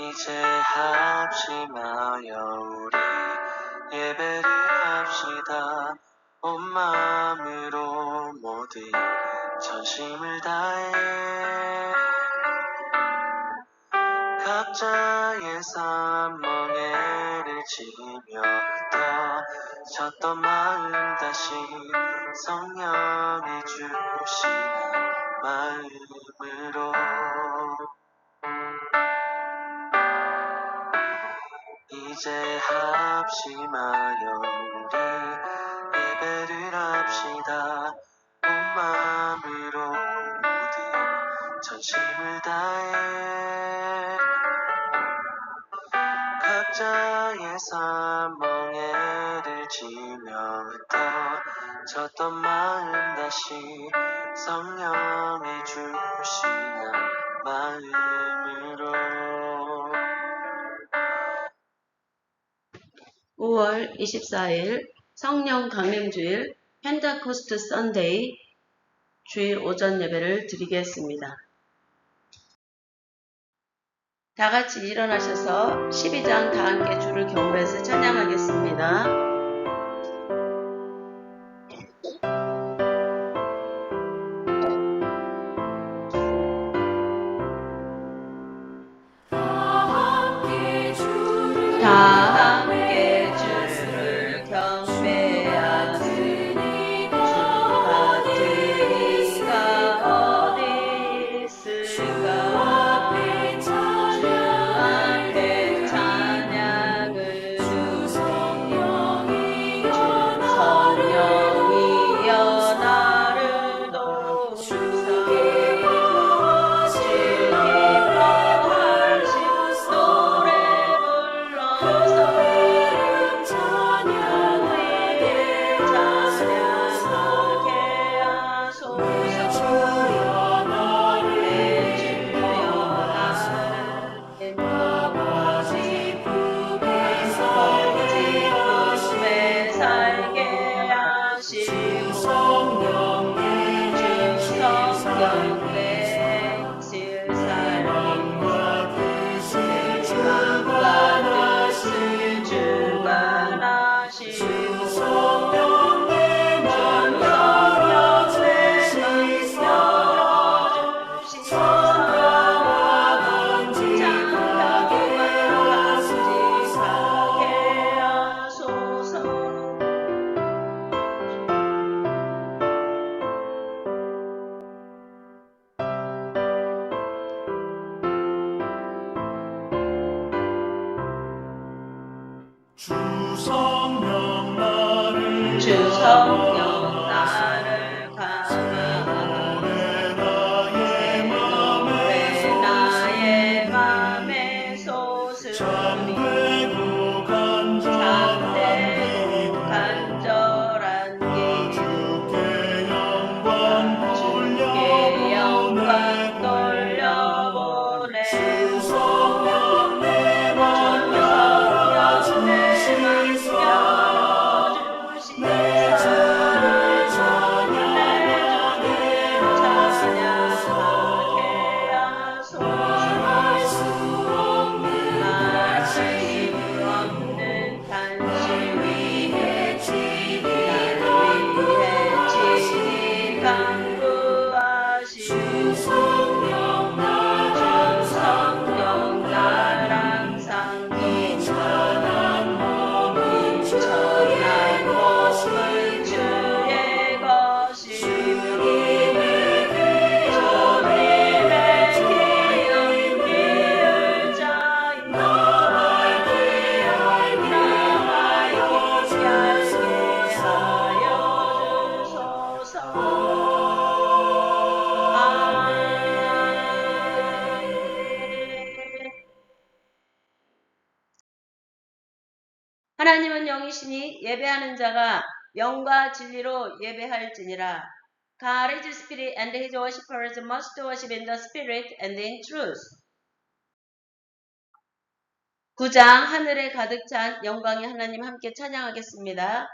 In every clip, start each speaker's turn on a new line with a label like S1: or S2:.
S1: 이제 합심하여 우리 예배를 합시다. 온 마음으로 모두 전심을 다해 각자의 삶 멍에를 지며 흩어졌던 마음 다시 성령이 주시는 마음으로 이제 합심하여 우리 예배를 합시다. 온 마음으로 모두 전심을 다해 각자의 삶 멍에를 지며 흩어졌던 마음 다시 성령이 주시는 마음으로
S2: 5월 24일 성령 강림주일 펜타코스트 선데이 주일 오전 예배를 드리겠습니다. 다 같이 일어나셔서 12장 다 함께 주를 경배해서 찬양하겠습니다. 다 함께 주를 경배하니 주 같은 이가 어디 있을까. 주 앞에 찬양을 주 성령이여 나를 도우사 주 성령 나를 감화하네 나의 맘에 소스를 참되고 간절한 길 주께 영광 돌려보내 주 성령 내 맘 하나님은 영이시니 예배하는 자가 영과 진리로 예배할지니라. God is spirit and his worshippers must worship in the spirit and in truth. 9장 하늘에 가득 찬 영광의 하나님 함께 찬양하겠습니다.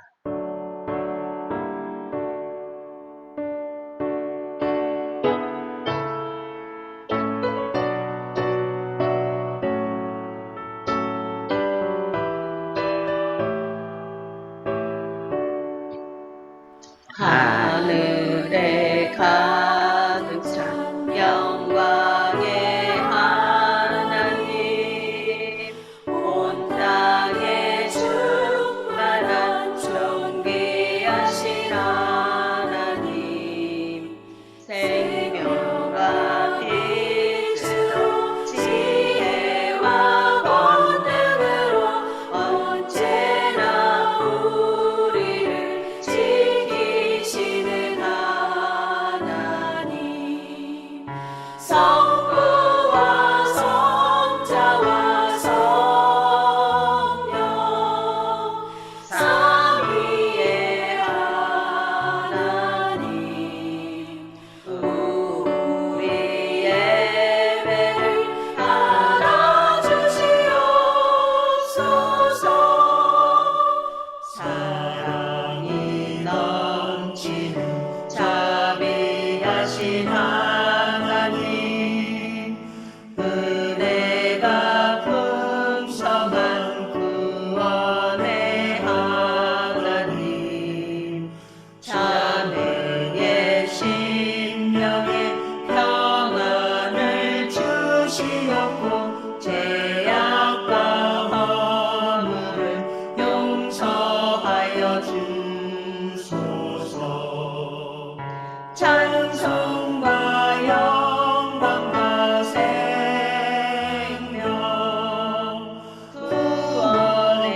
S2: 성부와 성자와 성령 삼위의 하나님 우리 예배를 받아주시옵소서. 사랑이 넘치는 자비하신 하나님 은혜가 풍성한 구원의 하나님 자매의 심령에 평안을 주시옵고 죄악과 허물을 용서하여 주소서. 찬송과 영광과 생명 구원의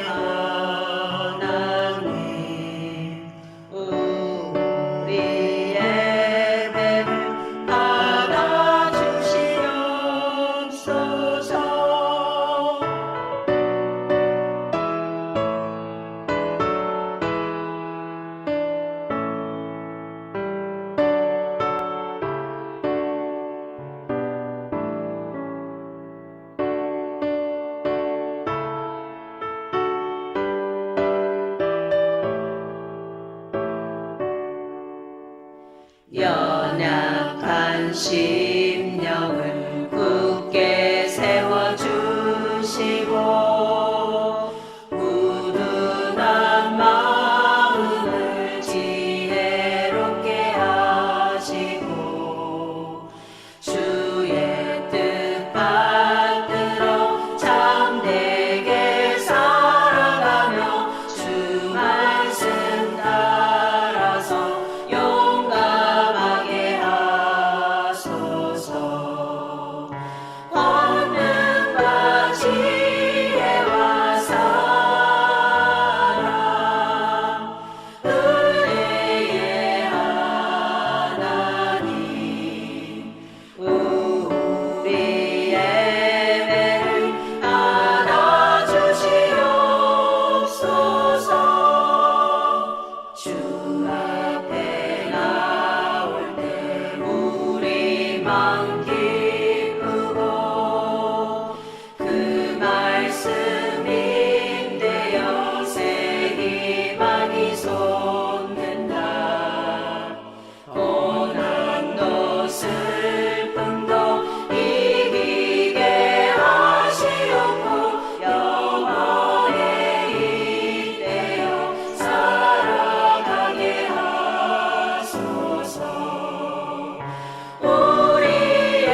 S2: 하나님 우리 예배를 받아주시옵소서. 연약한 심령을 굳게 세워주시고 우둔한 마음을 지혜롭게 하시고 주의 뜻 받들어 참되게 살아가며 주 말씀 따라서 용감하게 하소서. 권능과 지혜와 사랑 은혜의 하나님 우리 예배를 받아주시옵소서. 주 앞에 나올 때 우리 마음 기쁘고 그 말씀 인되어 새 희망이 솟는다. 고난도 슬픔도 이기게 하시옵고 영원에 이대어 살아가게 하소서. 우리의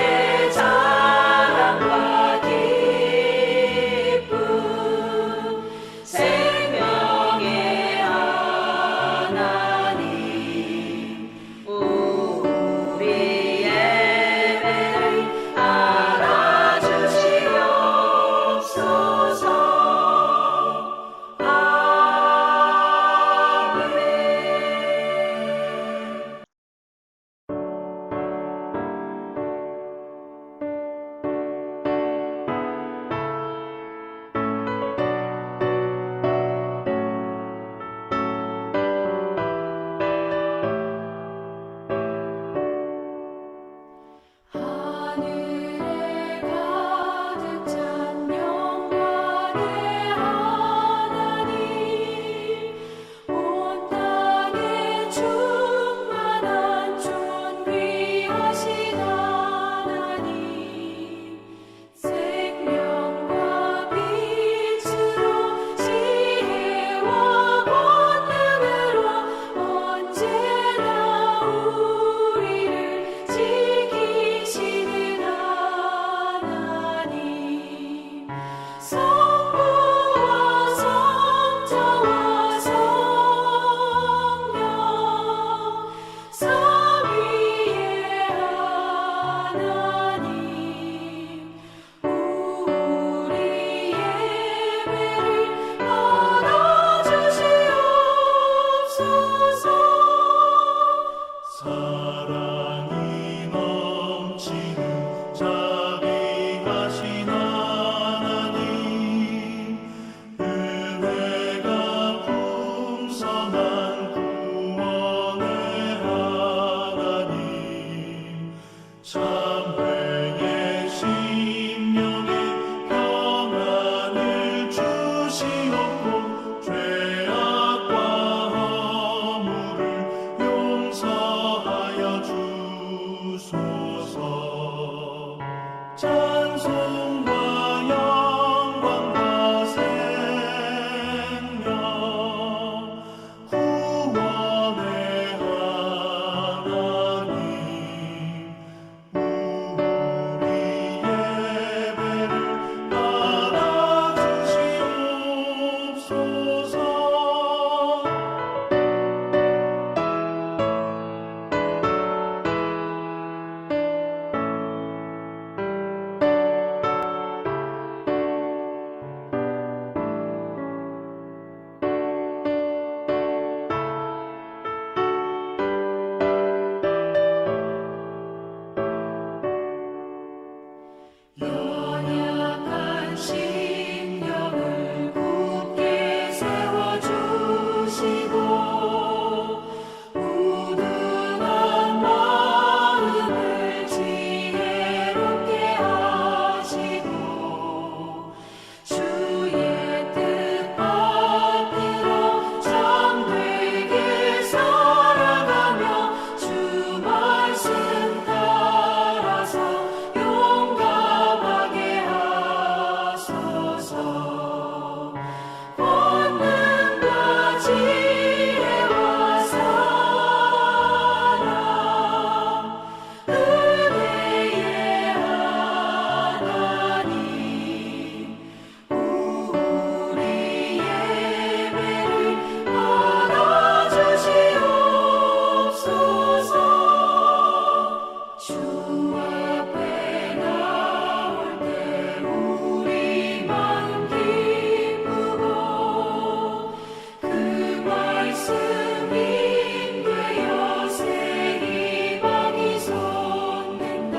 S3: 참회의 심령에 평안을 주시옵고 죄악과 허물을 용서하여 주소서. 찬송과 영광과 생명 구원의 하나님 우리 예배를 받아주시옵소서. 연약한 심령을 굳게 세워주시고 우둔한 마음을 지혜롭게 하시고 주의 뜻 받들어 참되게 살아가며 주 말씀 따라서 용감하게 하소서. 권능과 지혜와 사랑 은혜의 하나님 우리 예배를 받아주시옵소서. 주 앞에 나올 때 우리 마음 기쁘고 그 말씀 인되어 새 희망이 솟는다.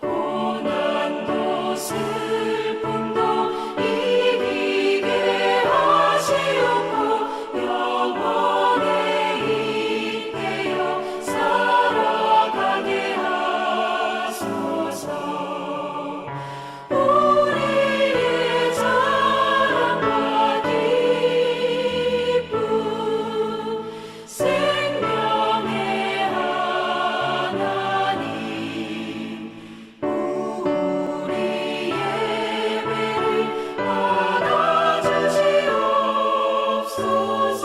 S3: 고난도 슬픔도 이기게 하시옵고 영원에 잇대어 살아가게 하소서. 우리의 자랑과 기쁨 생명의 하나님 우리 예배를 받아주시옵소서.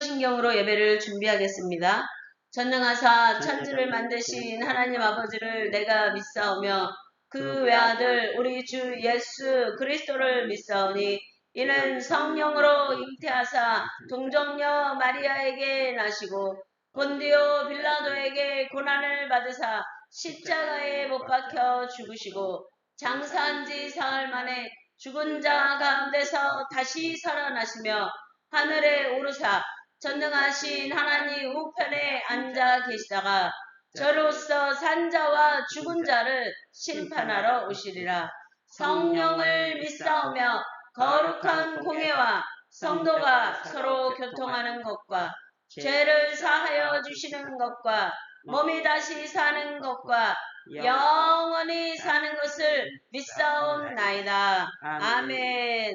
S2: 신경으로 예배를 준비하겠습니다. 전능하사 천지를 만드신 하나님 아버지를 내가 믿사오며 그 외아들 우리 주 예수 그리스도를 믿사오니 이는 성령으로 잉태하사 동정녀 마리아에게 나시고 본디오 빌라도에게 고난을 받으사 십자가에 못 박혀 죽으시고 장사한 지 사흘 만에 죽은 자 가운데서 다시 살아나시며 하늘에 오르사 전능하신 하나님 우편에 앉아 계시다가 저로서 산자와 죽은 자를 심판하러 오시리라. 성령을 믿사오며 거룩한 공회와 성도가 서로 교통하는 것과 죄를 사하여 주시는 것과 몸이 다시 사는 것과 영원히 사는 것을 믿사옵나이다. 아멘.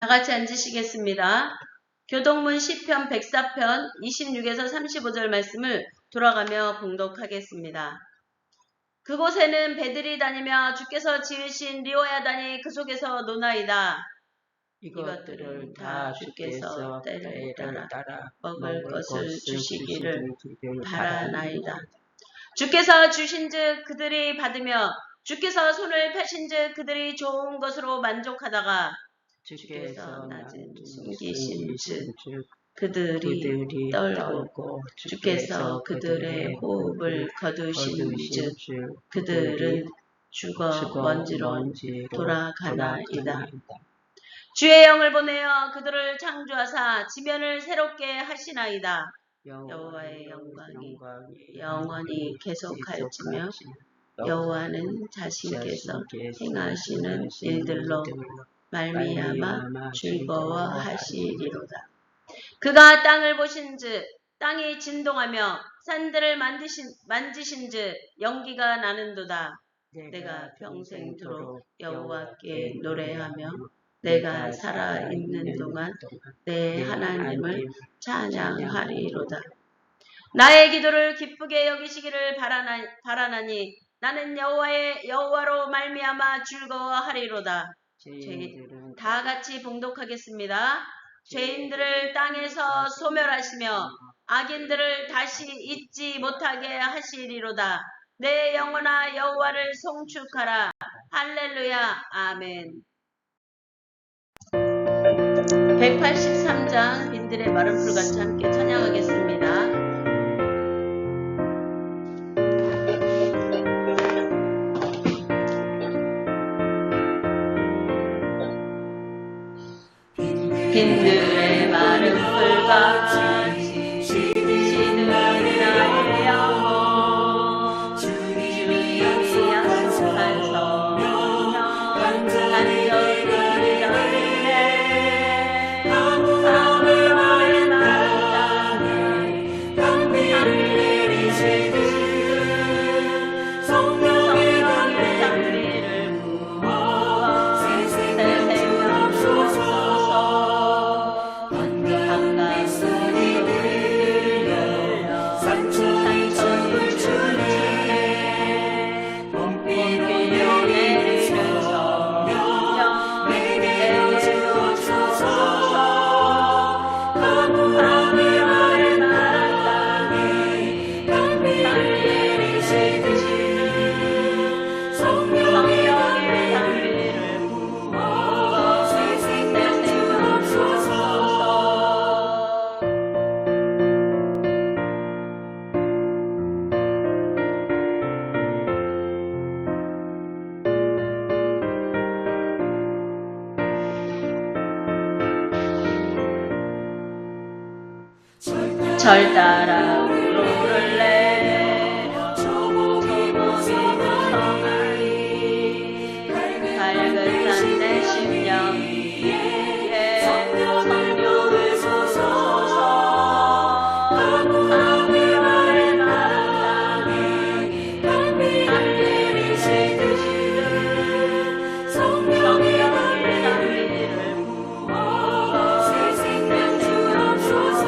S2: 다 같이 앉으시겠습니다. 교동문 시편 104편 26에서 35절 말씀을 돌아가며 봉독하겠습니다. 그곳에는 배들이 다니며 주께서 지으신 리워야단이 그 속에서 노나이다. 이것들을 다 주께서 때를 따라 먹을 것을 주시기를 바라나이다. 주께서 주신즉 그들이 받으며 주께서 손을 펴신즉 그들이 좋은 것으로 만족하다가 주께서 낮은 숨기신즉 그들이 떨고 주께서 그들의 호흡을 거두신즉 그들은 죽어 먼지로 돌아가나이다. 주의 영을 보내어 그들을 창조하사 지면을 새롭게 하시나이다. 여호와의 영광이 영원히 계속할지며 여호와는 자신께서 행하시는 일들로 말미암아 즐거워하시리로다. 그가 땅을 보신즉 땅이 진동하며 산들을 만지신즉 연기가 나는도다. 내가 평생토록 여호와께 노래하며 내가 살아있는 동안 내 하나님을 찬양하리로다. 나의 기도를 기쁘게 여기시기를 바라나니 나는 여호와로 말미암아 즐거워하리로다. 죄인들은 다 같이 봉독하겠습니다. 죄인들을 땅에서 소멸하시며 악인들을 다시 잊지 못하게 하시리로다. 내 영혼아 여호와를 송축하라. 할렐루야. 아멘. 183장 빈들의 마른 풀같이 함께 찬양하겠습니다. 빈들의 마른 풀같이 시들이 나의 영혼 주님이 약속한 성령 간절히 기다리네. 하늘의 마른 땅에 단비를 내리시듯 성령의 단비를 부어 새 생명 주소서. 절 따라 오를래 저목이 무성하리 밝은 산 내 심령 위에 성령을 부소서. 하늘의 마른 땅에 단비를 내리시듯 성령의 단비를 부어 새 생명 주소서.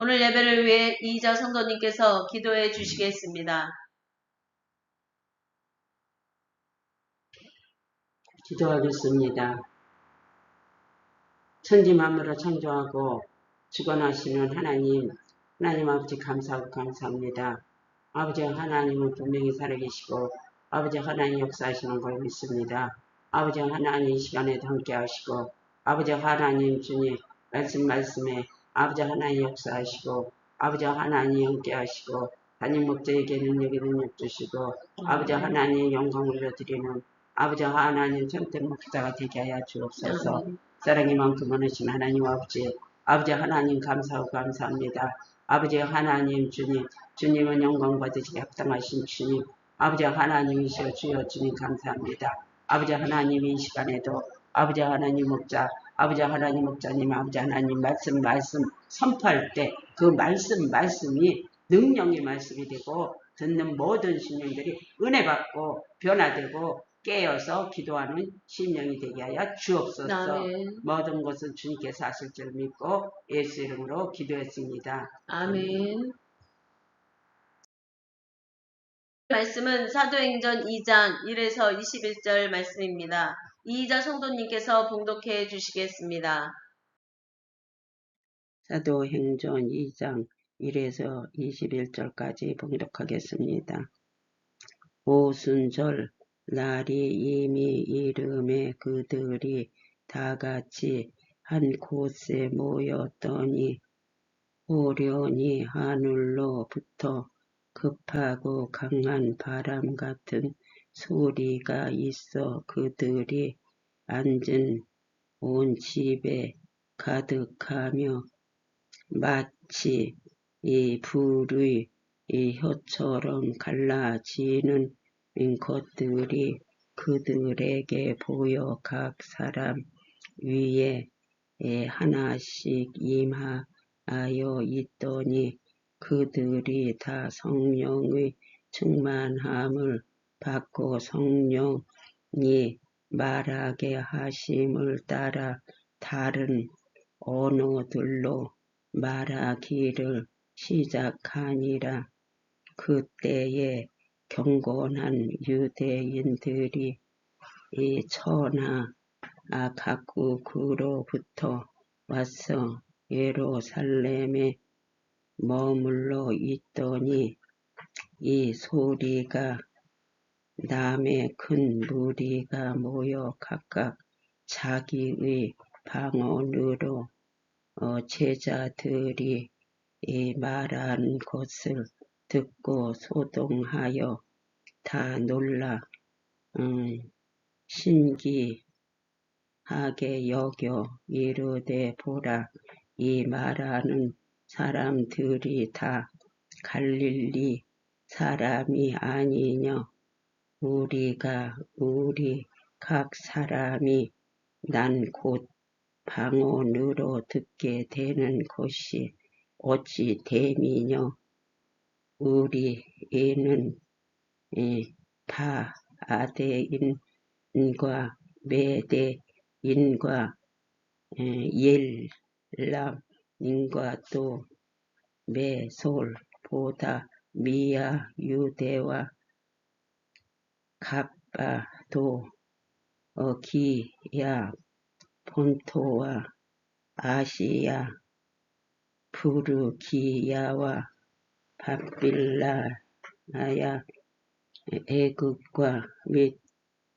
S2: 오늘 예배를 위해 이희자 성도님께서 기도해 주시겠습니다.
S4: 기도하겠습니다. 천지 만물을 창조하고 주관하시는 하나님 아버지 감사하고 감사합니다. 아버지 하나님은 분명히 살아계시고 아버지 하나님 역사하시는 걸 믿습니다. 아버지 하나님 이 시간에도 함께 하시고 아버지 하나님 주님 말씀에 아버지 하나님 역사하시고 아버지 하나님 함께 하시고 담임 목자에게 능력 주시고 아버지 하나님 영광 올려드리는 아버지 하나님 전택 목자가 되게 하여 주옵소서. 사랑이 많고 많으신 하나님 아버지 하나님 감사하고 감사합니다. 아버지 하나님 주님은 영광 받으시게 합당하신 주님 아버지 하나님이시여 주여 주님 감사합니다. 아버지 하나님 이 시간에도 아버지 하나님 목자님 아버지 하나님 말씀 선포할 때 그 말씀이 능력의 말씀이 되고 듣는 모든 심령들이 은혜 받고 변화되고 깨어서 기도하는 심령이 되게 하여 주옵소서. 아멘. 모든 것은 주님께서 하실 줄 믿고 예수 이름으로 기도했습니다.
S2: 아멘. 말씀은 사도행전 2장 1에서 21절 말씀입니다. 이자 성도님께서 봉독해 주시겠습니다.
S4: 사도행전 2장 1에서 21절까지 봉독하겠습니다. 오순절 날이 이미 이름에 그들이 다같이 한 곳에 모였더니 호련히 하늘로부터 급하고 강한 바람 같은 소리가 있어 그들이 앉은 온 집에 가득하며 마치 이 불의 이 혀처럼 갈라지는 것들이 그들에게 보여 각 사람 위에 하나씩 임하여 있더니 그들이 다 성령의 충만함을 받고 성령이 말하게 하심을 따라 다른 언어들로 말하기를 시작하니라. 그때에 경건한 유대인들이 이 천하 각국으로부터 와서 예루살렘에 머물러 있더니 이 소리가 남의 큰 무리가 모여 각각 자기의 방언으로 제자들이 이 말한 것을 듣고 소동하여 다 놀라 신기하게 여겨 이르되 보라 이 말하는 사람들이 다 갈릴리 사람이 아니냐 우리가 우리 각 사람이 난 곧 방언으로 듣게 되는 것이 어찌 됨이뇨 우리는 바아대인과 메대인과 엘람인과 또 메솔보다 미아 유대와 갑바도기야 본토와 아시아 부르기야와 바빌라야 애굽과 및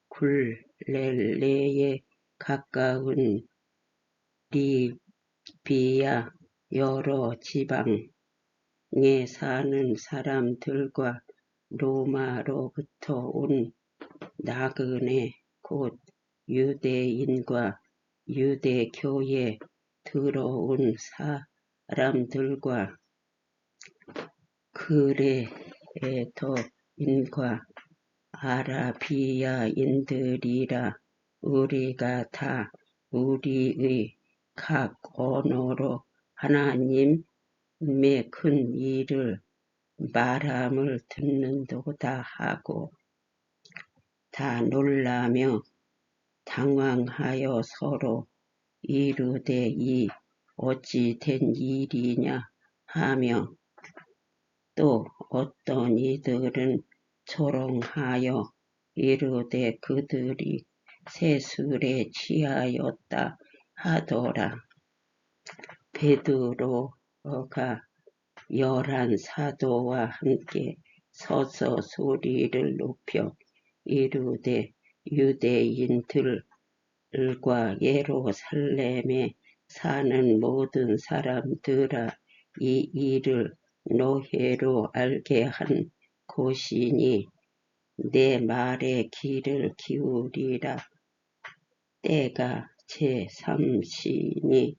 S4: 굴렐레에 가까운 리비야 여러 지방에 사는 사람들과 로마로부터 온 나그네 곧 유대인과 유대교에 들어온 사람들과 그레토인과 아라비아인들이라 우리가 다 우리의 각 언어로 하나님의 큰 일을 말함을 듣는도다 하고 다 놀라며 당황하여 서로 이르되 이 어찌 된 일이냐 하며 또 어떤 이들은 조롱하여 이르되 그들이 세술에 취하였다 하더라. 베드로가 11 사도와 함께 서서 소리를 높여 이르되 유대인들과 예루살렘에 사는 모든 사람들아 이 일을 노회로 알게 한 곳이니 내 말에 귀를 기울이라. 때가 제3시니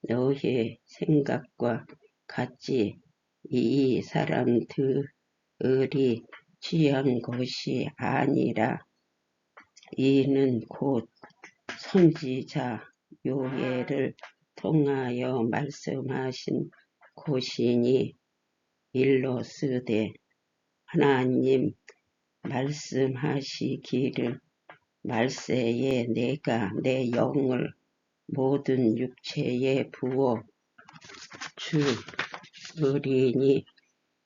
S4: 너의 생각과 같이 이 사람들이 취한 것이 아니라 이는 곧 선지자 요엘을 통하여 말씀하신 곳이니 일러스되 하나님 말씀하시기를 말세에 내가 내 영을 모든 육체에 부어 주으리니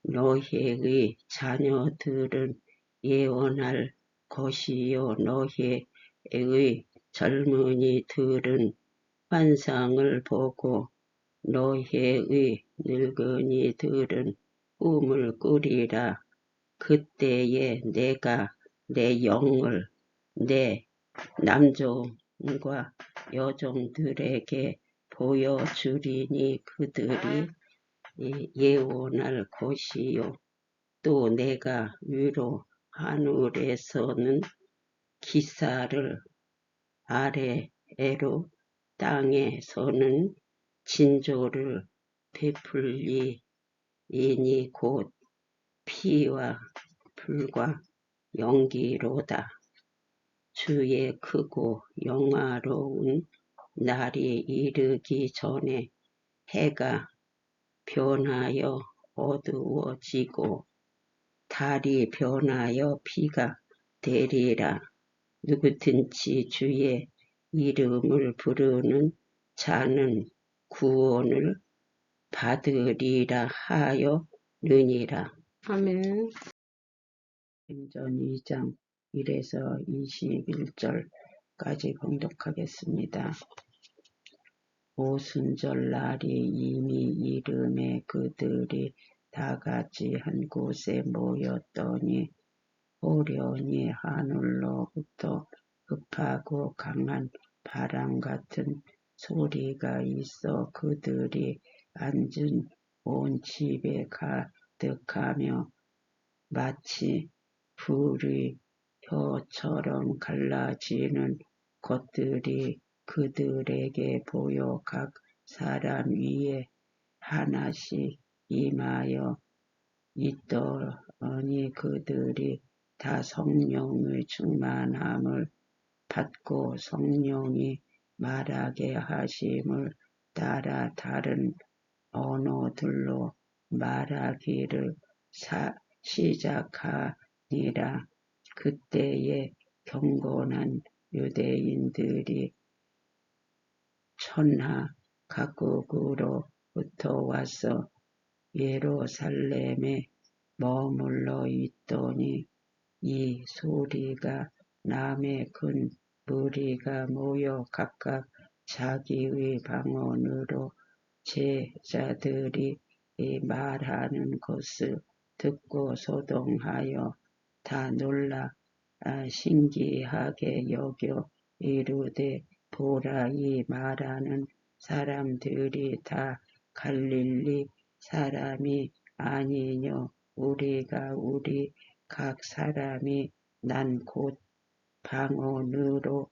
S4: 너희의 자녀들은 예언할 것이요 너희의 젊은이들은 환상을 보고 노회의 늙은이들은 꿈을 꾸리라. 그때에 내가 내 영을 내 남종과 여종들에게 보여주리니 그들이 예언할 것이요. 또 내가 위로 하늘에서는 기사를 아래로 땅에서는 진조를 베풀리이니 곧 피와 불과 연기로다. 주의 크고 영화로운 날이 이르기 전에 해가 변하여 어두워지고 달이 변하여 비가 되리라. 누구든지 주의 이름을 부르는 자는 구원을 받으리라 하였느니라. 아멘. 행전 2장 1에서 21절까지 봉독하겠습니다. 오순절 날이 이미 이름에 그들이 다같이 한 곳에 모였더니 호련히 하늘로부터 급하고 강한 바람 같은 소리가 있어 그들이 앉은 온 집에 가득하며 마치 불이 혀처럼 갈라지는 것들이 그들에게 보여 각 사람 위에 하나씩 임하여 있더니 그들이 다 성령의 충만함을 받고 성령이 말하게 하심을 따라 다른 언어들로 말하기를 시작하니라. 그때에 경건한 유대인들이 천하 각국으로부터 와서 예루살렘에 머물러 있더니 이 소리가 남의 큰 무리가 모여 각각 자기의 방언으로 제자들이 말하는 것을 듣고 소동하여 다 놀라 신기하게 여겨 이르되 보라, 이 말하는 사람들이 다 갈릴리 사람이 아니뇨. 우리가 우리 각 사람이 난 곧 방언으로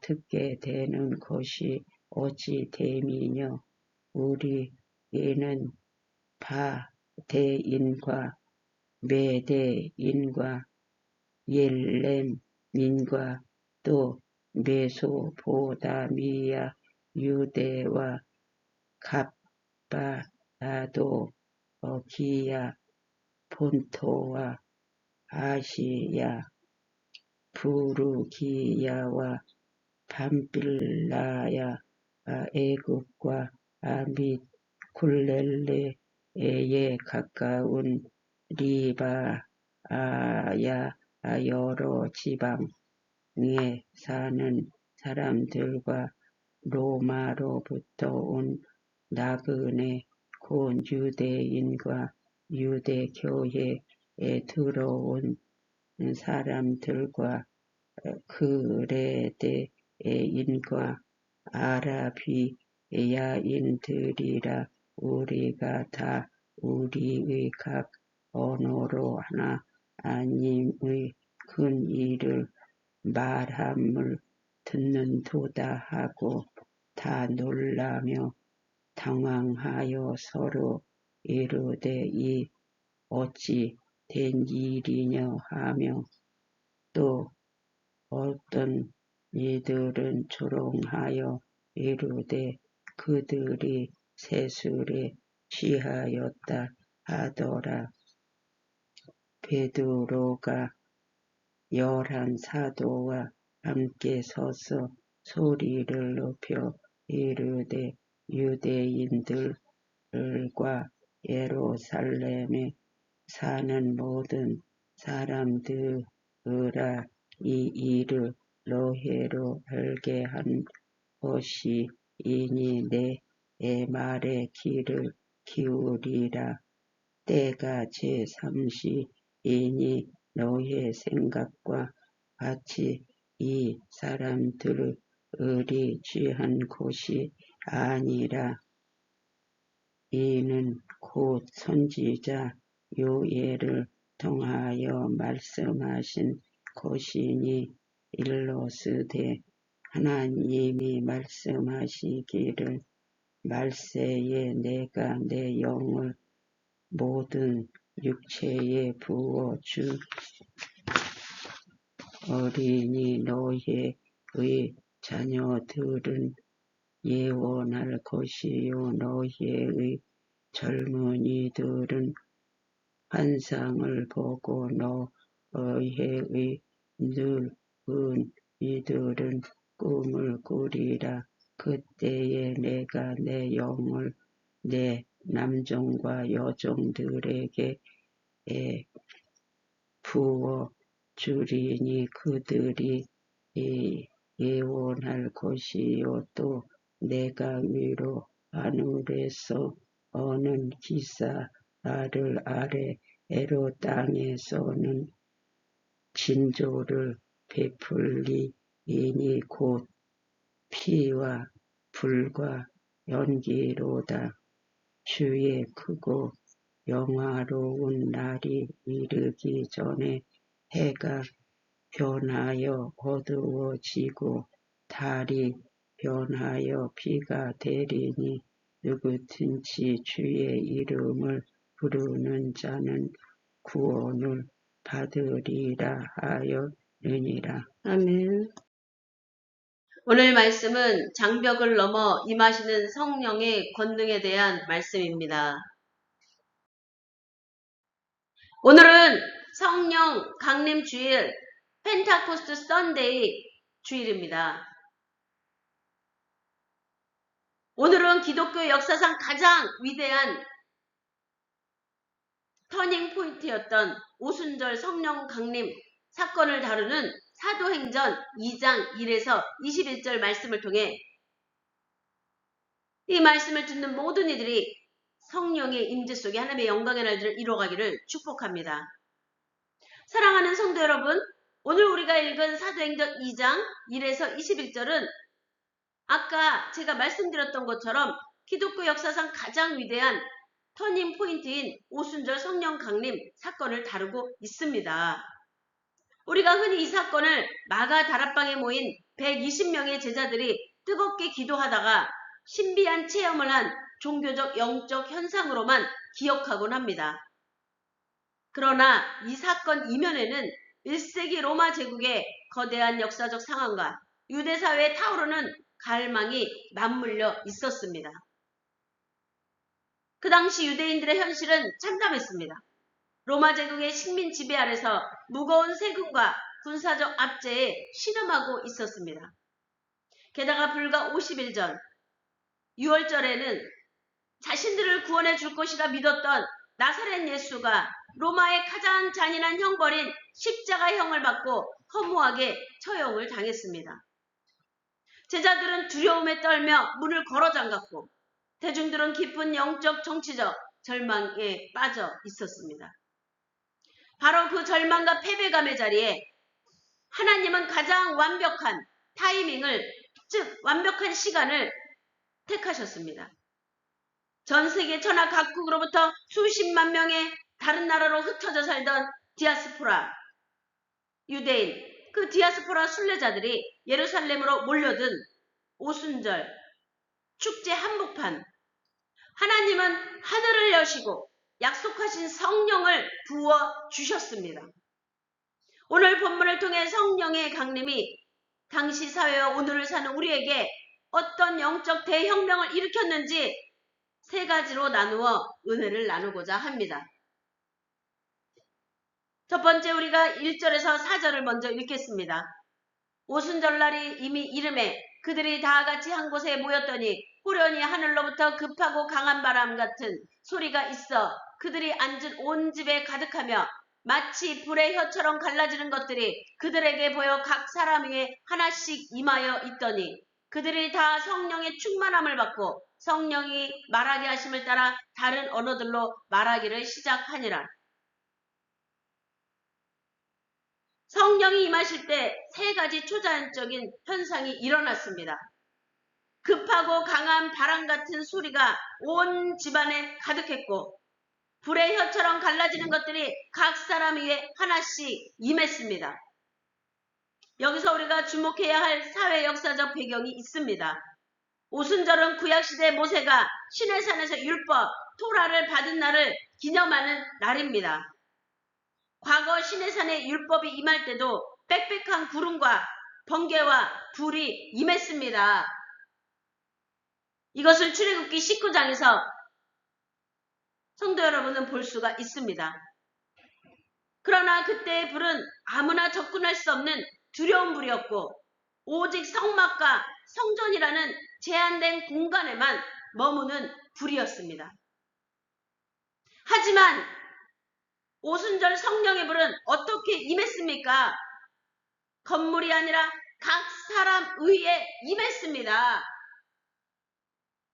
S4: 듣게 되는 것이 어찌 됨이뇨. 우리는 바대인과 메대인과 엘렘인과 또 메소포다미아 유대와 갑바도기야 본토와 아시야 부르기야와 밤빌라야 애굽과 및 굴렐레에 가까운 리바야 여러 지방에 사는 사람들과 로마로부터 온 나그네 곧 유대인과 유대교회에 들어온 사람들과 그레데인과 아라비야인들이라. 우리가 다 우리의 각 언어로 하나님의 큰 일을 말함을 듣는도다 하고 다 놀라며 당황하여 서로 이르되 이 어찌 된 일이냐 하며 또 어떤 이들은 조롱하여 이르되 그들이 세술에 취하였다 하더라. 베드로가 11 사도와 함께 서서 소리를 높여 이르되 유대인들과 예루살렘에 사는 모든 사람들아, 이 일을 너희로 알게 한 것이이니 내 말에 귀를 기울이라. 때가 제3시이니 너희의 생각과 같이 이 사람들의 취한 것이 아니라 이는 곧 선지자 요엘을 통하여 말씀하신 것이니 일러스되 하나님이 말씀하시기를 말세에 내가 내 영을 모든 육체에 부어 주어리니 너희의 자녀들은 예언할 것이요 너희의 젊은이들은 환상을 보고 너희의 늙은 이들은 꿈을 꾸리라. 그때에 내가 내 영을 내 남종과 여종들에게 부어 주리니 그들이 예언할 것이요 또 내가 위로 하늘에서 오는 기사를 아래로 땅에서는 징조를 베풀리니 곧 피와 불과 연기로다. 주의 크고 영화로운 날이 이르기 전에 해가 변하여 어두워지고 달이 변하여 비가 되리니 누구든지 주의 이름을 부르는 자는 구원을 받으리라 하였느니라. 아멘.
S2: 오늘 말씀은 장벽을 넘어 임하시는 성령의 권능에 대한 말씀입니다. 오늘은 성령 강림 주일 펜타코스트 선데이 주일입니다. 오늘은 기독교 역사상 가장 위대한 터닝 포인트였던 오순절 성령 강림 사건을 다루는 사도행전 2장 1에서 21절 말씀을 통해 이 말씀을 듣는 모든 이들이 성령의 임재 속에 하나님의 영광의 날들을 이뤄가기를 축복합니다. 사랑하는 성도 여러분, 오늘 우리가 읽은 사도행전 2장 1에서 21절은 아까 제가 말씀드렸던 것처럼 기독교 역사상 가장 위대한 터닝 포인트인 오순절 성령 강림 사건을 다루고 있습니다. 우리가 흔히 이 사건을 마가 다락방에 모인 120명의 제자들이 뜨겁게 기도하다가 신비한 체험을 한 종교적 영적 현상으로만 기억하곤 합니다. 그러나 이 사건 이면에는 1세기 로마 제국의 거대한 역사적 상황과 유대사회에 타오르는 갈망이 맞물려 있었습니다. 그 당시 유대인들의 현실은 참담했습니다. 로마 제국의 식민 지배 아래서 무거운 세금과 군사적 압제에 신음하고 있었습니다. 게다가 불과 50일 전 6월절에는 자신들을 구원해 줄 것이라 믿었던 나사렛 예수가 로마의 가장 잔인한 형벌인 십자가형을 받고 허무하게 처형을 당했습니다. 제자들은 두려움에 떨며 문을 걸어 잠갔고 대중들은 깊은 영적 정치적 절망에 빠져 있었습니다. 바로 그 절망과 패배감의 자리에 하나님은 가장 완벽한 타이밍을, 즉 완벽한 시간을 택하셨습니다. 전 세계 천하 각국으로부터 수십만 명의 다른 나라로 흩어져 살던 디아스포라 유대인, 그 디아스포라 순례자들이 예루살렘으로 몰려든 오순절 축제 한복판, 하나님은 하늘을 여시고 약속하신 성령을 부어 주셨습니다. 오늘 본문을 통해 성령의 강림이 당시 사회와 오늘을 사는 우리에게 어떤 영적 대혁명을 일으켰는지 세 가지로 나누어 은혜를 나누고자 합니다. 첫 번째, 우리가 1절에서 4절을 먼저 읽겠습니다. 오순절날이 이미 이름에 그들이 다 같이 한 곳에 모였더니 호련히 하늘로부터 급하고 강한 바람 같은 소리가 있어 그들이 앉은 온 집에 가득하며 마치 불의 혀처럼 갈라지는 것들이 그들에게 보여 각 사람 위에 하나씩 임하여 있더니 그들이 다 성령의 충만함을 받고 성령이 말하게 하심을 따라 다른 언어들로 말하기를 시작하니라. 성령이 임하실 때 세 가지 초자연적인 현상이 일어났습니다. 급하고 강한 바람 같은 소리가 온 집안에 가득했고 불의 혀처럼 갈라지는 것들이 각 사람 위에 하나씩 임했습니다. 여기서 우리가 주목해야 할 사회 역사적 배경이 있습니다. 오순절은 구약시대 모세가 시내산에서 율법, 토라를 받은 날을 기념하는 날입니다. 과거 시내산에 율법이 임할 때도 빽빽한 구름과 번개와 불이 임했습니다. 이것을 출애굽기 19장에서 성도 여러분은 볼 수가 있습니다. 그러나 그때의 불은 아무나 접근할 수 없는 두려운 불이었고 오직 성막과 성전이라는 제한된 공간에만 머무는 불이었습니다. 하지만 오순절 성령의 불은 어떻게 임했습니까? 건물이 아니라 각 사람 위에 임했습니다.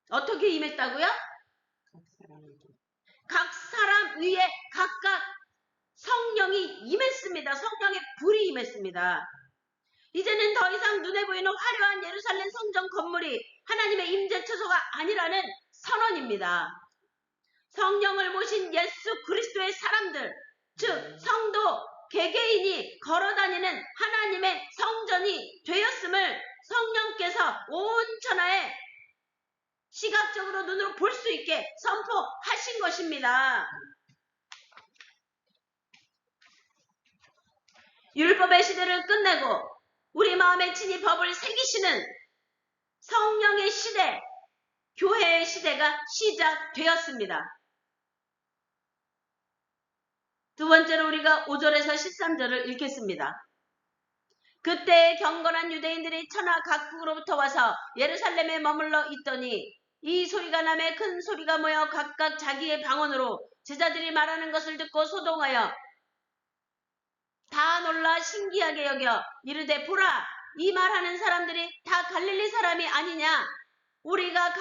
S2: 어떻게 임했다고요? 각 사람 위에 각각 성령이 임했습니다. 성령의 불이 임했습니다. 이제는 더 이상 눈에 보이는 화려한 예루살렘 성전 건물이 하나님의 임재 처소가 아니라는 선언입니다. 성령을 모신 예수 그리스도의 사람들, 즉 성도 개개인이 걸어다니는 하나님의 성전이 되었음을 성령께서 온 천하에 시각적으로 눈으로 볼 수 있게 선포하신 것입니다. 율법의 시대를 끝내고 우리 마음에 친히 법을 새기시는 성령의 시대, 교회의 시대가 시작되었습니다. 두 번째로 우리가 5절에서 13절을 읽겠습니다. 그때 경건한 유대인들이 천하 각국으로부터 와서 예루살렘에 머물러 있더니 이 소리가 나매 큰 소리가 모여 각각 자기의 방언으로 제자들이 말하는 것을 듣고 소동하여 다 놀라 신기하게 여겨 이르되 보라, 이 말하는 사람들이 다 갈릴리 사람이 아니냐? 우리가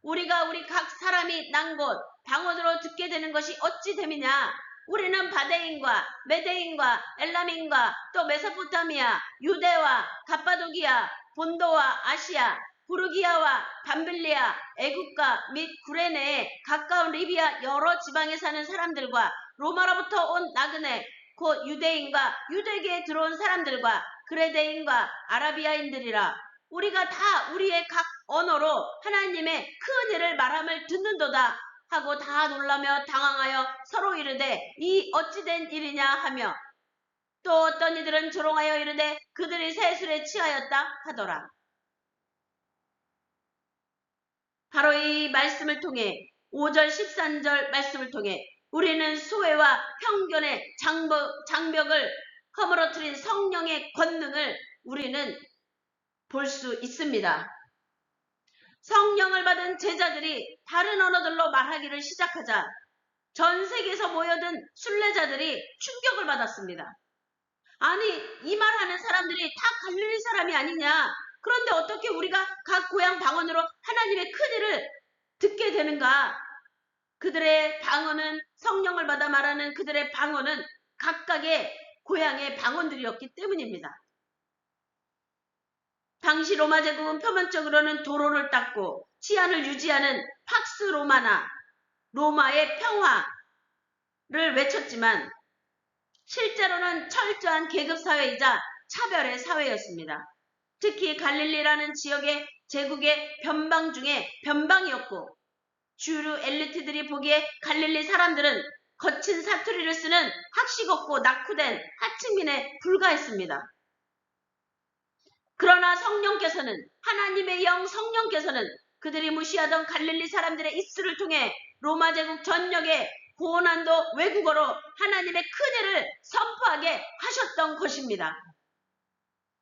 S2: 우리 각 사람이 난 곳 방언으로 듣게 되는 것이 어찌 됨이냐? 우리는 바데인과 메데인과 엘람인과 또 메소포타미아, 유대와 갑바도기아, 본도와 아시아, 부르기아와 밤빌리아, 애국가 및 구레네에 가까운 리비아 여러 지방에 사는 사람들과 로마로부터 온 나그네 곧 유대인과 유대계에 들어온 사람들과 그레데인과 아라비아인들이라. 우리가 다 우리의 각 언어로 하나님의 큰 일을 말함을 듣는도다 하고 다 놀라며 당황하여 서로 이르되 이 어찌된 일이냐 하며 또 어떤 이들은 조롱하여 이르되 그들이 새 술에 취하였다 하더라. 바로 이 말씀을 통해 5절 13절 말씀을 통해 우리는 소외와 편견의 장벽을 허물어뜨린 성령의 권능을 우리는 볼 수 있습니다. 성령을 받은 제자들이 다른 언어들로 말하기를 시작하자 전 세계에서 모여든 순례자들이 충격을 받았습니다. 아니, 이 말하는 사람들이 다 갈릴리 사람이 아니냐? 그런데 어떻게 우리가 각 고향 방언으로 하나님의 큰일을 듣게 되는가? 그들의 방언은 성령을 받아 말하는 그들의 방언은 각각의 고향의 방언들이었기 때문입니다. 당시 로마 제국은 표면적으로는 도로를 닦고 치안을 유지하는 팍스 로마나 로마의 평화를 외쳤지만 실제로는 철저한 계급사회이자 차별의 사회였습니다. 특히 갈릴리라는 지역의 제국의 변방 중에 변방이었고 주류 엘리트들이 보기에 갈릴리 사람들은 거친 사투리를 쓰는 학식 없고 낙후된 하층민에 불과했습니다. 그러나 성령께서는 하나님의 영 성령께서는 그들이 무시하던 갈릴리 사람들의 입술을 통해 로마 제국 전역에 고난도 외국어로 하나님의 큰일을 선포하게 하셨던 것입니다.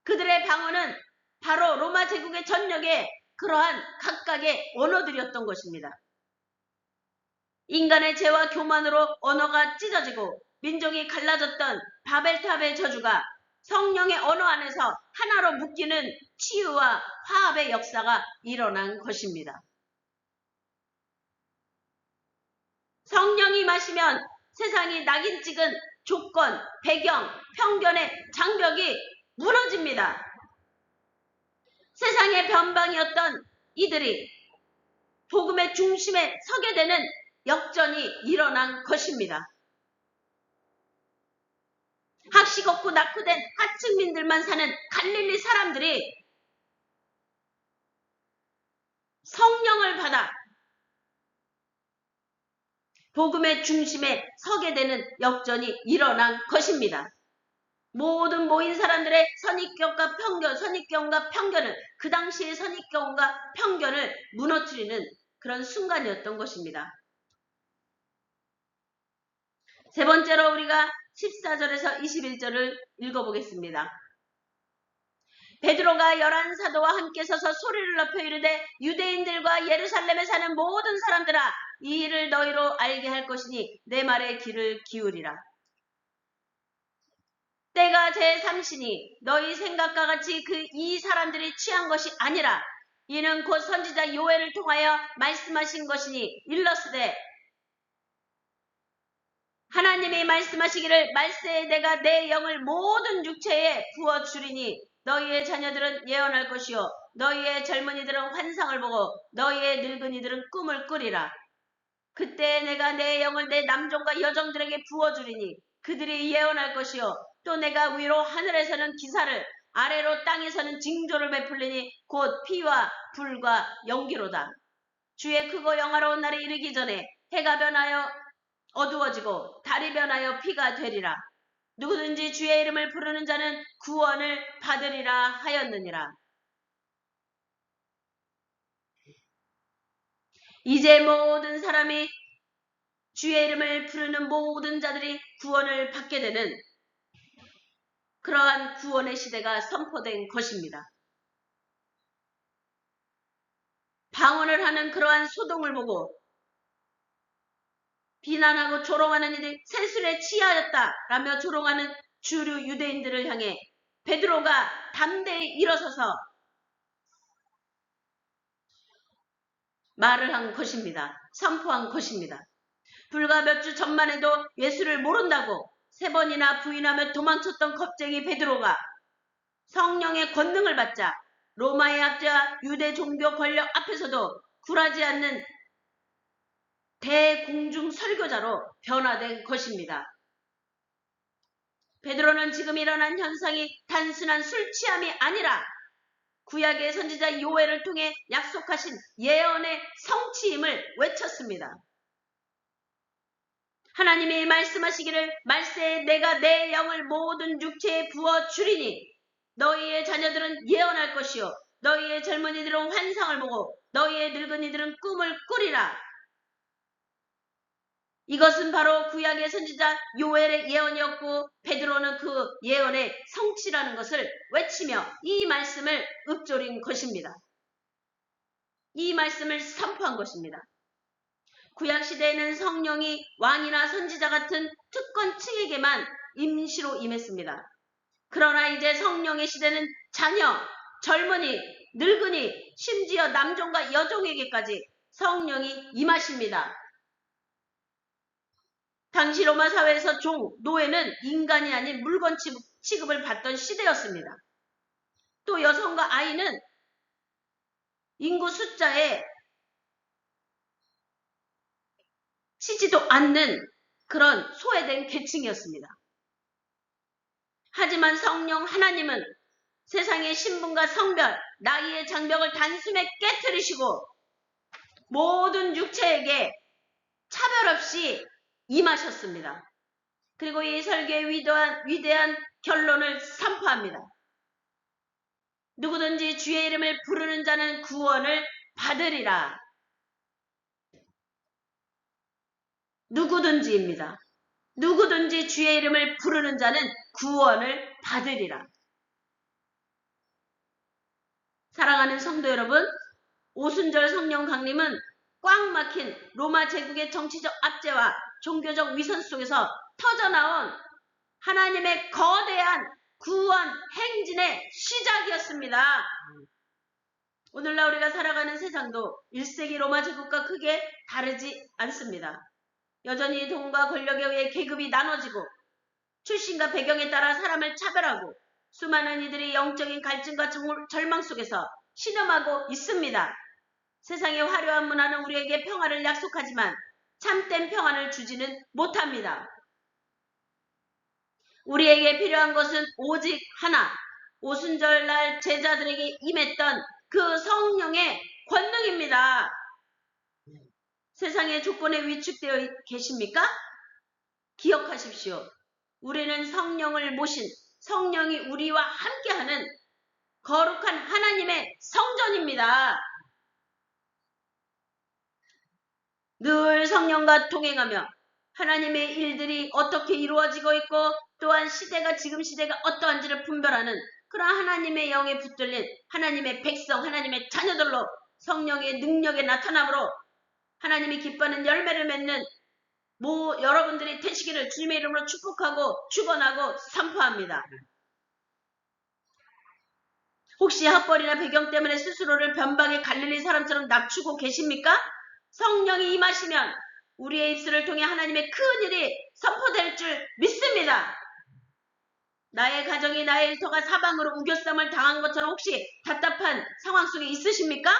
S2: 그들의 방언은 바로 로마 제국의 전역에 그러한 각각의 언어들이었던 것입니다. 인간의 죄와 교만으로 언어가 찢어지고 민족이 갈라졌던 바벨탑의 저주가 성령의 언어 안에서 하나로 묶이는 치유와 화합의 역사가 일어난 것입니다. 성령이 마시면 세상이 낙인 찍은 조건, 배경, 편견의 장벽이 무너집니다. 세상의 변방이었던 이들이 복음의 중심에 서게 되는 역전이 일어난 것입니다. 학식 없고 낙후된 하층민들만 사는 갈릴리 사람들이 성령을 받아 복음의 중심에 서게 되는 역전이 일어난 것입니다. 모든 모인 사람들의 선입견과 편견을 그 당시의 선입견과 편견을 무너뜨리는 그런 순간이었던 것입니다. 세 번째로 우리가 14절에서 21절을 읽어보겠습니다. 베드로가 11사도와 함께 서서 소리를 높여 이르되 유대인들과 예루살렘에 사는 모든 사람들아 이 일을 너희로 알게 할 것이니 내 말에 귀를 기울이라. 때가 제3시니 너희 생각과 같이 이 사람들이 취한 것이 아니라 이는 곧 선지자 요엘을 통하여 말씀하신 것이니 일러스되 하나님이 말씀하시기를 말세에 내가 내 영을 모든 육체에 부어주리니 너희의 자녀들은 예언할 것이요 너희의 젊은이들은 환상을 보고 너희의 늙은이들은 꿈을 꾸리라. 그때 내가 내 영을 내 남종과 여종들에게 부어주리니 그들이 예언할 것이요 또 내가 위로 하늘에서는 기사를 아래로 땅에서는 징조를 베풀리니 곧 피와 불과 연기로다. 주의 크고 영화로운 날이 이르기 전에 해가 변하여 어두워지고 달이 변하여 피가 되리라. 누구든지 주의 이름을 부르는 자는 구원을 받으리라 하였느니라. 이제 모든 사람이 주의 이름을 부르는 모든 자들이 구원을 받게 되는 그러한 구원의 시대가 선포된 것입니다. 방언을 하는 그러한 소동을 보고 비난하고 조롱하는 이들이 세술에 취하였다라며 조롱하는 주류 유대인들을 향해 베드로가 담대히 일어서서 말을 한 것입니다. 선포한 것입니다. 불과 몇 주 전만 해도 예수를 모른다고 3번이나 부인하며 도망쳤던 겁쟁이 베드로가 성령의 권능을 받자 로마의 압제와 유대 종교 권력 앞에서도 굴하지 않는 대공중 설교자로 변화된 것입니다. 베드로는 지금 일어난 현상이 단순한 술 취함이 아니라 구약의 선지자 요엘을 통해 약속하신 예언의 성취임을 외쳤습니다. 하나님이 말씀하시기를 말세에 내가 내 영을 모든 육체에 부어주리니 너희의 자녀들은 예언할 것이요 너희의 젊은이들은 환상을 보고 너희의 늙은이들은 꿈을 꾸리라. 이것은 바로 구약의 선지자 요엘의 예언이었고 베드로는 그 예언의 성취라는 것을 외치며 이 말씀을 읊조린 것입니다. 이 말씀을 선포한 것입니다. 구약시대에는 성령이 왕이나 선지자 같은 특권층에게만 임시로 임했습니다. 그러나 이제 성령의 시대는 자녀, 젊은이, 늙은이, 심지어 남종과 여종에게까지 성령이 임하십니다. 당시 로마 사회에서 종, 노예는 인간이 아닌 물건 취급을 받던 시대였습니다. 또 여성과 아이는 인구 숫자에 치지도 않는 그런 소외된 계층이었습니다. 하지만 성령 하나님은 세상의 신분과 성별, 나이의 장벽을 단숨에 깨트리시고 모든 육체에게 차별 없이 임하셨습니다. 그리고 이 설교의 위대한 결론을 선포합니다. 누구든지 주의 이름을 부르는 자는 구원을 받으리라. 누구든지입니다. 누구든지 주의 이름을 부르는 자는 구원을 받으리라. 사랑하는 성도 여러분, 오순절 성령 강림은 꽉 막힌 로마 제국의 정치적 압제와 종교적 위선 속에서 터져나온 하나님의 거대한 구원 행진의 시작이었습니다. 오늘날 우리가 살아가는 세상도 1세기 로마 제국과 크게 다르지 않습니다. 여전히 돈과 권력에 의해 계급이 나눠지고 출신과 배경에 따라 사람을 차별하고 수많은 이들이 영적인 갈증과 절망 속에서 신음하고 있습니다. 세상의 화려한 문화는 우리에게 평화를 약속하지만 참된 평안을 주지는 못합니다. 우리에게 필요한 것은 오직 하나, 오순절날 제자들에게 임했던 그 성령의 권능입니다. 세상의 조건에 위축되어 계십니까? 기억하십시오. 우리는 성령을 모신 성령이 우리와 함께하는 거룩한 하나님의 성전입니다. 늘 성령과 동행하며 하나님의 일들이 어떻게 이루어지고 있고 또한 지금 시대가 어떠한지를 분별하는 그런 하나님의 영에 붙들린 하나님의 백성, 하나님의 자녀들로 성령의 능력의 나타남으로 하나님이 기뻐하는 열매를 맺는 여러분들이 되시기를 주님의 이름으로 축복하고 축원하고 선포합니다. 혹시 학벌이나 배경 때문에 스스로를 변방의 갈릴리 사람처럼 낮추고 계십니까? 성령이 임하시면 우리의 입술을 통해 하나님의 큰 일이 선포될 줄 믿습니다. 나의 가정이 나의 일터가 사방으로 우겨쌈을 당한 것처럼 혹시 답답한 상황 속에 있으십니까?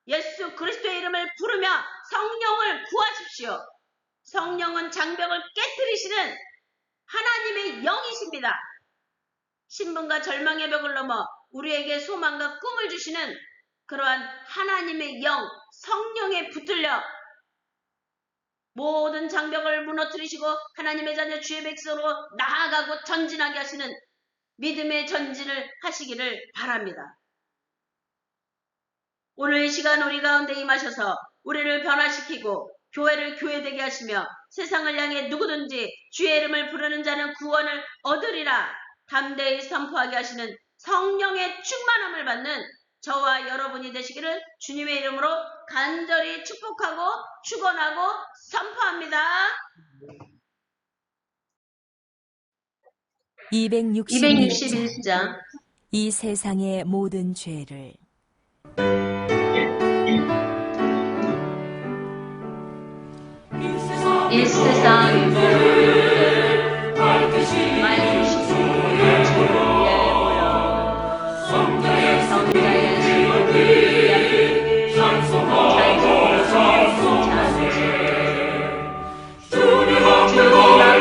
S2: 예수 그리스도의 이름을 부르며 성령을 구하십시오. 성령은 장벽을 깨뜨리시는 하나님의 영이십니다. 신분과 절망의 벽을 넘어 우리에게 소망과 꿈을 주시는 그러한 하나님의 영, 성령에 붙들려 모든 장벽을 무너뜨리시고 하나님의 자녀 주의 백성으로 나아가고 전진하게 하시는 믿음의 전진을 하시기를 바랍니다. 오늘 이 시간 우리 가운데 임하셔서 우리를 변화시키고 교회를 교회되게 하시며 세상을 향해 누구든지 주의 이름을 부르는 자는 구원을 얻으리라 담대히 선포하게 하시는 성령의 충만함을 받는 저와 여러분이 되시기를 주님의 이름으로 간절히 축복하고 축원하고 선포합니다. 261장
S5: 이 세상의 모든 죄를
S2: 이 세상 맑으시고 성자의 신부의
S3: 날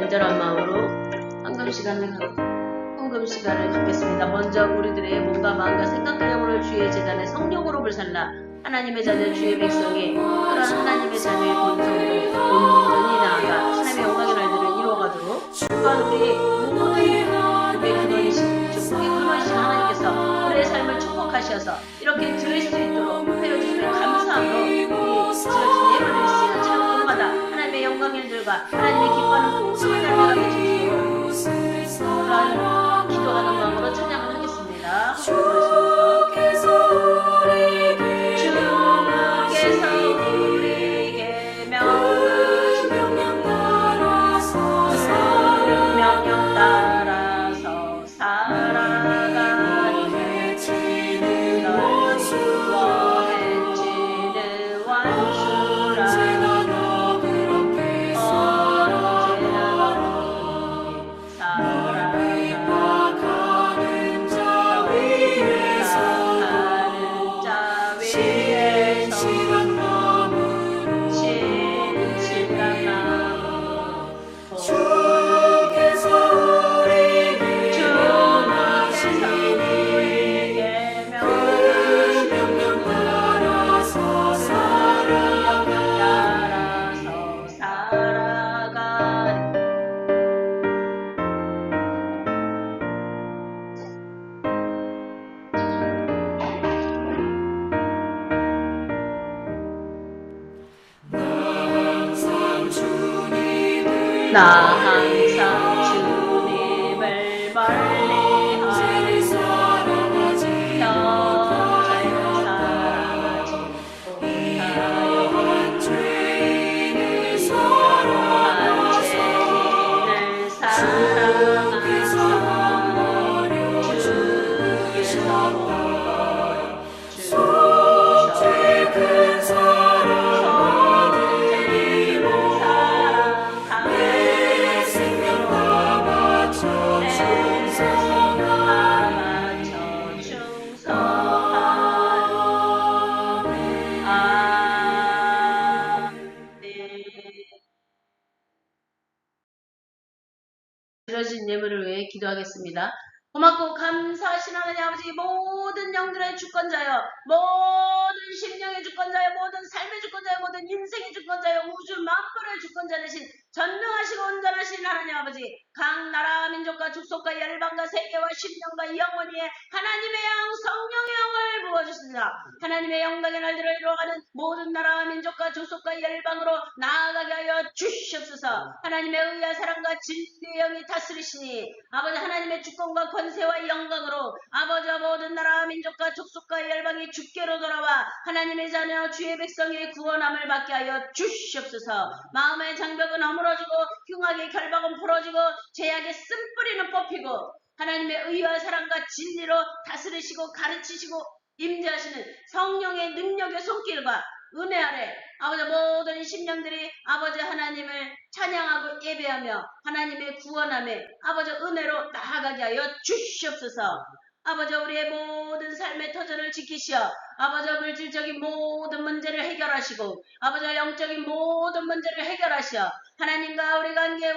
S2: 간절한 마음으로 헌금 시간을 갖겠습니다. 먼저 우리들의 몸과 마음과 생각과 영혼을 주의 제단에 성령으로 불살라 하나님의 자녀 주의 백성이 그런 하나님의 자녀의 본성으로 온전히 나아가 하나님의 영광의 날들을 이루어가도록 또한 우리 모든 근원이신 축복의 근원이신 하나님께서 우리의 삶을 축복하셔서 이렇게 들을 수 있도록 하여주심에 감사함으로 우리 지어진 예물을 쓰는 찬양마다 하나님의 영광의 일들과 하나님의 기뻐하는 풍성한 열매가 맺혀지도록 그러한 기도하는 마음으로 찬양을 하겠습니다. 주께서 우리에게 명령 따라서 살아가니 널 수워해치는 원수라 언제나 너를 살아가는 자 위에서 신실한 마음으로 주께서 우리에게 명령 따라서 살아가니 나 항상 주님을 멀리하리 평생 살아가지 못하여 한 죄인을 사랑하사 주께서 버려 주셔 큰 사랑 드려진 예물을 위해 기도하겠습니다. 고맙고 감사하신 하나님 아버지 모든 영들의 주권자여 모든 심령의 주권자여 모든 삶의 주권자여 모든 인생의 주권자여 우주 만물의 주권자 되신 전능하시고 온전하신 하나님 아버지 각 나라 민족과 족속과 열방과 세계와 심령과 영원히의 하나님의 영 성령의 영을 부어주십니다. 하나님의 영광의 날들을 이루어가는 모든 나라와 민족과 족속과 열방으로 나아가게 하여 주시옵소서. 하나님의 의와 사랑과 진리의 영이 다스리시니 아버지 하나님의 주권과 권세와 영광으로 아버지 모든 나라와 민족과 족속과 열방이 주께로 돌아와 하나님의 자녀 주의 백성의 구원함을 받게 하여 주시옵소서. 마음의 장벽은 허물어지고 흉악의 결박은 풀어지고 죄악의 쓴뿌리는 뽑히고 하나님의 의와 사랑과 진리로 다스리시고 가르치시고 임재하시는 성령의 능력의 손길과 은혜 아래 아버지 모든 심령들이 아버지 하나님을 찬양하고 예배하며 하나님의 구원함에 아버지 은혜로 나아가게 하여 주시옵소서. 아버지 우리의 모든 삶의 터전을 지키시어 아버지 물질적인 모든 문제를 해결하시고 아버지 영적인 모든 문제를 해결하시어 하나님과 우리 관계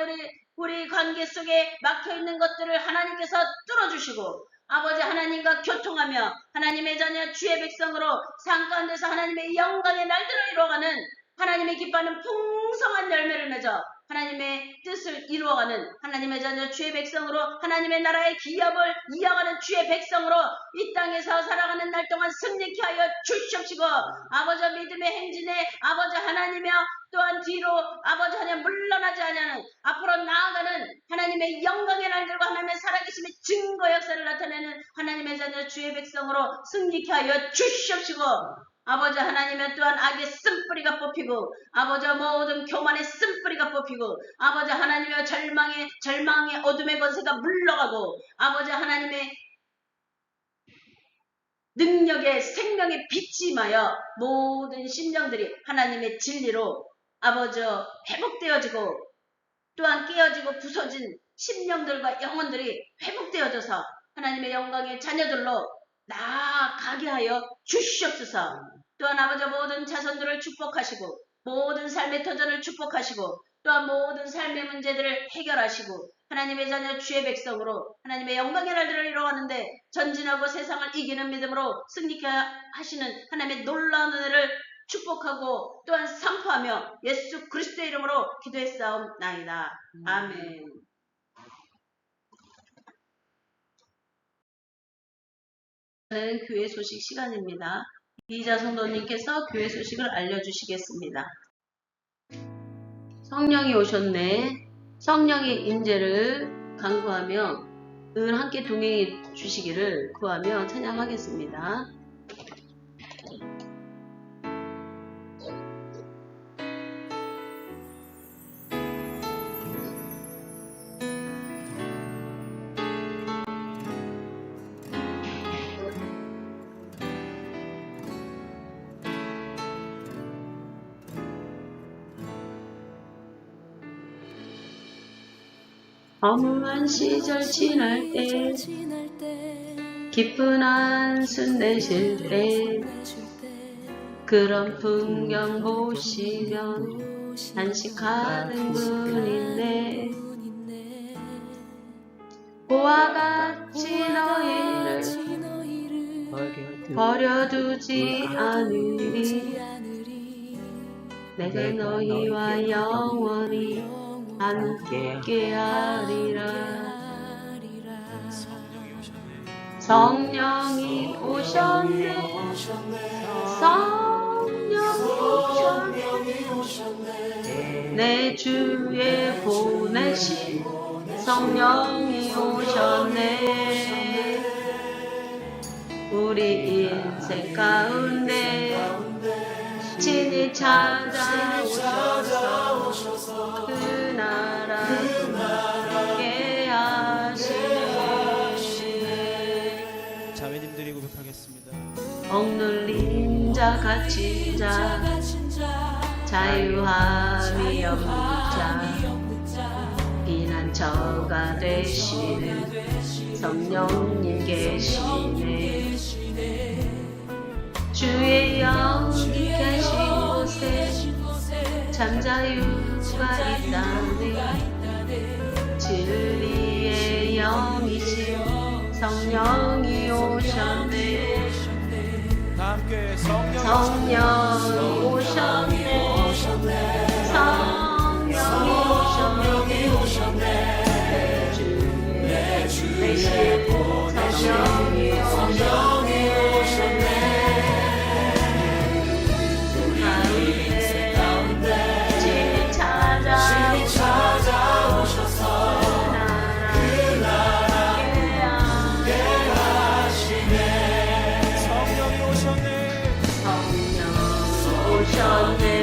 S2: 우리 관계 속에 막혀있는 것들을 하나님께서 뚫어주시고 아버지 하나님과 교통하며 하나님의 자녀 주의 백성으로 삶 가운데서 하나님의 영광의 날들을 이루어가는 하나님의 기뻐하는 풍성한 열매를 맺어 하나님의 뜻을 이루어가는 하나님의 자녀 주의 백성으로 하나님의 나라의 기업을 이어가는 주의 백성으로 이 땅에서 살아가는 날 동안 승리케 하여 주시옵시고 아버지 믿음의 행진에 아버지 하나님이여 또한 뒤로 아버지 하나님 물러나지 않냐는 앞으로 나아가는 하나님의 영광의 날들과 하나님의 살아계심의 증거 역사를 나타내는 하나님의 자녀 주의 백성으로 승리케 하여 주시옵시고 아버지 하나님은 또한 악의 쓴뿌리가 뽑히고 아버지 모든 교만의 쓴뿌리가 뽑히고 아버지 하나님의 절망의 어둠의 권세가 물러가고 아버지 하나님의 능력의 생명의 빛이 임하여 모든 심령들이 하나님의 진리로 아버지 회복되어지고 또한 깨어지고 부서진 심령들과 영혼들이 회복되어져서 하나님의 영광의 자녀들로 나아가게 하여 주시옵소서. 또한 아버지 모든 자손들을 축복하시고 모든 삶의 터전을 축복하시고 또한 모든 삶의 문제들을 해결하시고 하나님의 자녀 주의 백성으로 하나님의 영광의 날들을 이뤄가는데 전진하고 세상을 이기는 믿음으로 승리케 하시는 하나님의 놀라운 은혜를 축복하고 또한 선포하며 예수 그리스도의 이름으로 기도했사옵나이다. 아멘. 교회 소식 시간입니다. 이자 성도님께서 교회 소식을 알려주시겠습니다. 성령이 오셨네. 성령의 임재를 간구하며 늘 함께 동행해 주시기를 구하며 찬양하겠습니다. 허무한 시절 지날 때 기쁜 한숨 내쉴 때 그런 풍경 보시면 한식하는 분인데 그와 같이 너희를 버려두지 않으리 내가 너희와 영원히 함께 하리라. 성령이 오셨네. 성령이 오셨네. 내 주에 보내신 성령이 오셨네. 우리 인생 가운데 친히 찾아오셔서 그 나라 함께 하시네.
S6: 자매님들이 고백하겠습니다.
S2: 억눌린 자 갇힌 자 자유함이 없는 자 피난처가 되시는 성령님 계시네. 주의 영 있게 하신 곳에 잠자유가 있다네. 진리의 영이신 성령이 오셨네.
S6: 함께
S2: 성령이 오셨네. 성령이 오셨네. 내 주의 성령이 오셨네. 찾아오셔서 그 나라 함께 하시네. 성령이 오셨네. 성령이 오셨네.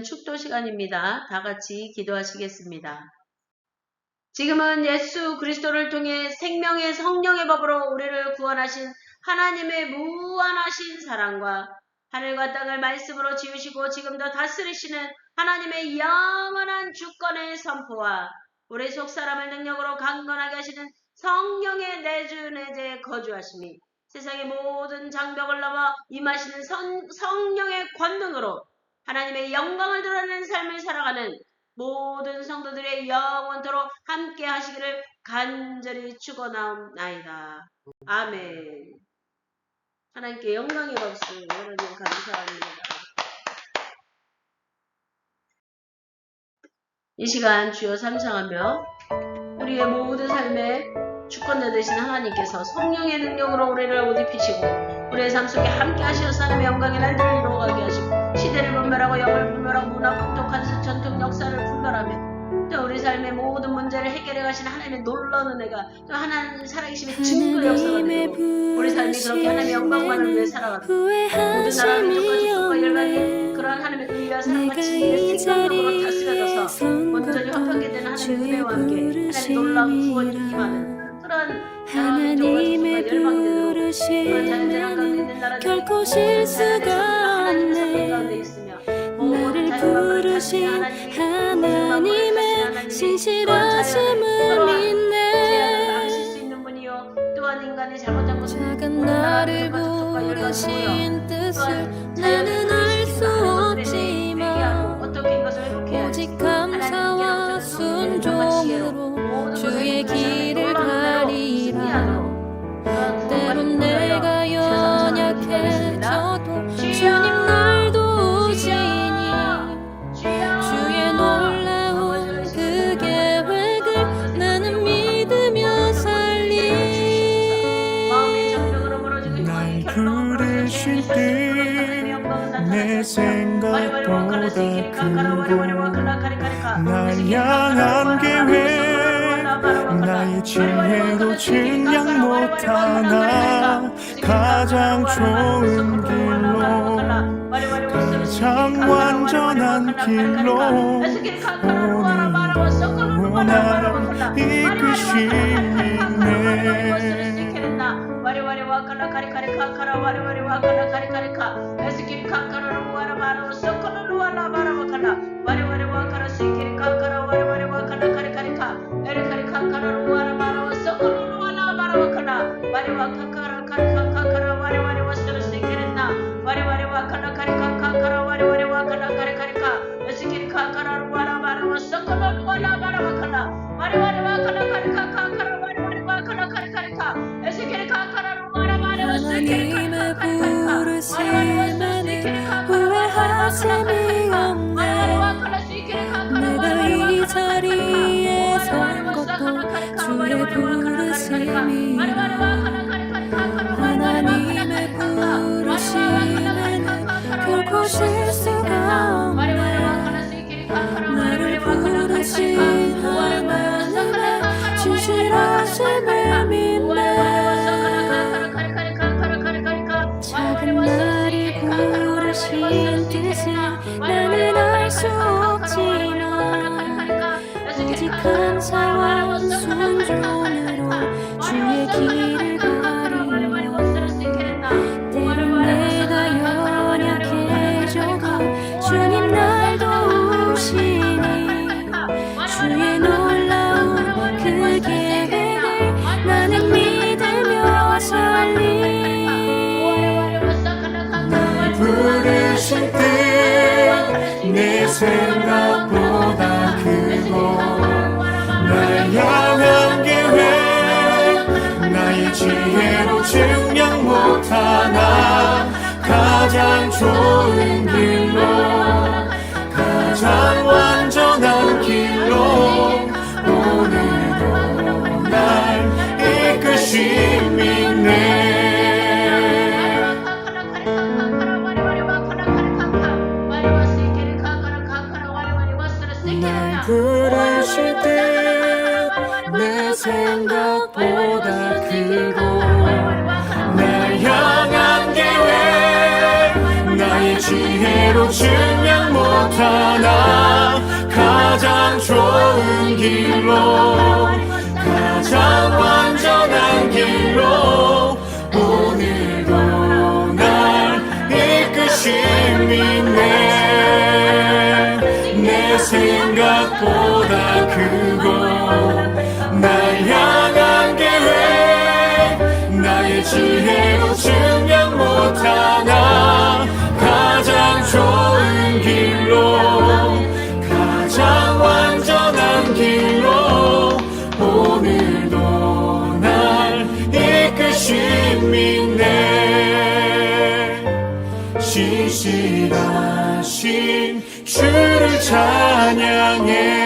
S2: 축도 시간입니다. 다 같이 기도하시겠습니다. 지금은 예수 그리스도를 통해 생명의 성령의 법으로 우리를 구원하신 하나님의 무한하신 사랑과 하늘과 땅을 말씀으로 지으시고 지금도 다스리시는 하나님의 영원한 주권의 선포와 우리 속사람을 능력으로 강건하게 하시는 성령의 내주내재에 거주하심이 세상의 모든 장벽을 넘어 임하시는 성령의 권능으로 하나님의 영광을 드러내는 삶을 살아가는 모든 성도들의 영원토록 함께 하시기를 간절히 축원하옵나이다. 아멘. 하나님께 영광의 박수 여러분 감사합니다. 이 시간 주여 삼상하며 우리의 모든 삶에 주권자 되신 하나님께서 성령의 능력으로 우리를 옷 입히시고 우리의 삶 속에 함께 하시어서 하나님의 영광의 날들을 이루어가게 하시고 시대를 분별하고 영을 분별하고 문화, 풍토, 관습, 전통, 역사를 분별하며 또 우리 삶의 모든 문제를 해결해 가시는 하나님의 놀라운 은혜가 또 하나님 살아계심의 증거 역사가 되고 우리 삶이 그렇게 하나님의 영광만을 위해 살아가는 모든 나라 민족과 족속과 열방의 그러한 하나님의 의와 사랑과 진리의 생각으로 다스려져서 온전히 화평케 되는 하나님의 은혜와 함께 하나님의 놀라운 구원이 임하는 그러한
S3: 하나님의 부르심은 결코 실수가 없네. 나를 부르신 하나님의 신실하심을 믿네. 작은 나를 부르신 뜻을 나는 알 수 없지만 오직 감사와 순종으로 주의 길을 가리라. 때론 내가 연약해져도 주님 날 도우시니 주의 놀라운 그 계획을 나는 믿으며 살리.
S7: 날 부르실 때 내 생각보다 크고 날 향한 계획 나의 지혜로 증량 못하나 가장 좋은 길로 가장 완전한 길로 오늘도 날 이끄시네.
S3: 하나님의 부르심에는 후회하심이 없네. 내가 이 자리에 선 것도 주의 부르심이라. 하나님의 부르심에는 결코 실수가 없네. 나를 부르신 하나님의 신실하심을 믿네. 작은 나를 부르신 뜻을 나는 알 수 없지만 오직 감사와 순종으로 주의 길을 가리며 때론 내가 연약해져도 주님 날 도우시니 주의 놀라운 그 계획을 나는 믿으며 살리.
S7: 부르신 뜻 내 생각보다 크고 날 향한 계획 나의 지혜로 증량 못하나 가장 좋은 길로 가장 완전한 길로 오늘도 날 이끄심이 네. 날 부르실 때 내 생각보다 크고 날 향한 계획 나의 지혜로 증량 못 못하나 가장 좋은 길로 가장 완전한 길로 오늘도 날 이끄심이네 내 생각보다 크고 날 향한 계획 나의 지혜로 증명 못하나 가장 좋은 길로 가장 완전한 길로 오늘도 날 이끄심이네 신실하신 주를 찬양해